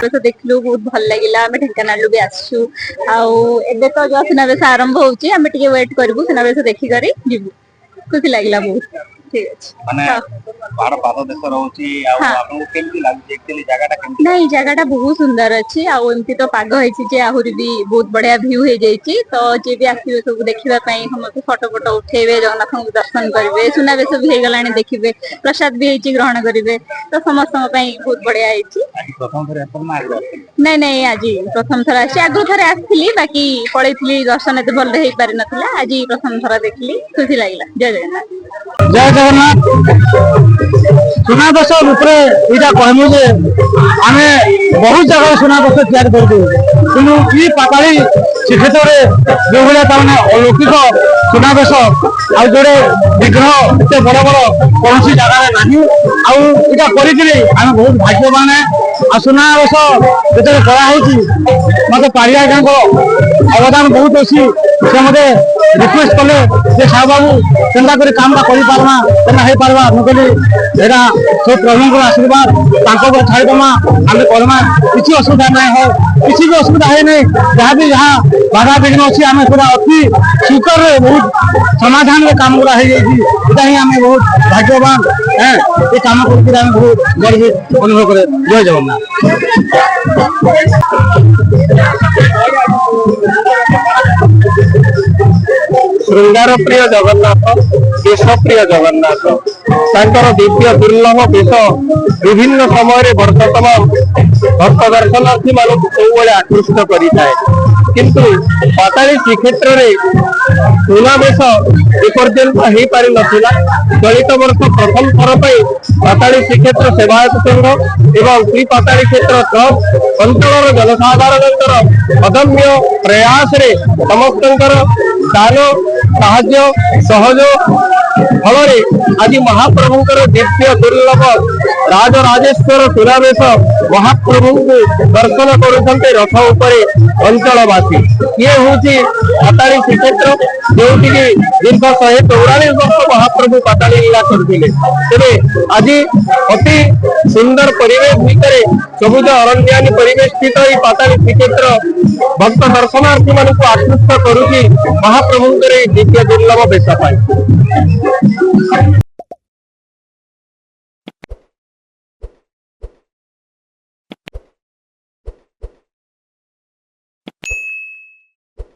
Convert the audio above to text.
तो देखलु बहुत भल लगिला आम ढेंकानालू भी आसछु आबे तो जो सुनावेश आरंभ होउची आम टिके वेट करबू सुनावेश देखि करी जीवु खुशी लागिला बहुत ठीक अछि माने बाहर पाद देश रहउची आ आपन को केमती लागै एक्चुअली जगहटा केमती नहीं जगहटा बहुत सुंदर अछि आ एमती तो पाग होइची जे आहुरी भी बहुत बढ़िया व्यू हे जाइची तो जे भी आसीबे सब देखिबा पई हम फोटो फोटो उठेबे जगन्नाथ को दर्शन करबे सुनावेश भी हे गलानी देखिबे प्रसाद भी हेची ग्रहण करिवे तो समस्त पई बहुत बढ़िया हेची प्रथम थरे अपन ना नहीं नहीं आज प्रथम थर आसी आगु थरे आसली बाकी पळैतली दर्शन एते भल हे पारि नथला आज प्रथम थर देखली खुशी लागिला जय जगन्नाथ जय जगन्नाथ सुनावेश ऊपर इटा कहमु जे आमे बहुत जगह सुनावेश तैयार करदे किनु ई पाताली श्रीक्षेत्र जो भले ताने अलौकिक सुनावेश आ जोड़े विग्रह एते बड़ बड़ कौन जगह नहीं आ इटा करिथिले आमे बहुत भाग्यवान आ सुनावेश जेते करा होची मते पारिया गांव अवदान बहुत अछि से मते रिक्वेस्ट कले जे साहब बाबू केनता करे काम करि पारना केना हे पारबा म कहली एरा सब प्रभु को आशीर्वाद तांको पर छाड़ दमा आमे करना किछि असुविधा नै हो किछि भी असुविधा है नै जहां भी जहां बाधा विघ्न अछि आमे पूरा अति सुकर रे बहुत समाधान रे काम करा हे जेछि एटा ही आमे बहुत भाग्यवान हैं ए काम करके आमे बहुत गर्वित अनुभव करे जय जगन्नाथ श्रृंगार प्रिय जगन्नाथ देश प्रिय जगन्नाथ तांकर दिव्य दुर्लभ वेश विभिन्न समय वर्ष तमाम भक्त दर्शनार्थी मान सब आकृष्ट करें किंतु पाताली श्रीक्षेत्र में सुनावेश एपर्यंत हो पारि नथिला चलित वर्ष प्रथम थर पर पाताली श्रीक्षेत्र सेवायत संघ एवं श्री पाताली क्षेत्र ट्रस्ट अंचल जनसाधारण अदम्य प्रयास रे समस्त दान साहाय्य सहयोग फल आज महाप्रभुंकर दिव्य दुर्लभ राजराजेश्वर सुनावेश महाप्रभु को दर्शन करुछन्ते रथ उपरे अंचलवासी ये हूँ पाताली श्रीक्षेत्र जो दीर्घ 144 वर्ष महाप्रभु पाताली लीला करते तेरे आज अति सुंदर परिवेश भितर सबुज अरण्यानी परिवेश स्थित पाताली श्रीक्षेत्र भक्त दर्शनार्थी मान आकृष्ट करुच्ची महाप्रभुंकर दिव्य दुर्लभ वेश पाई।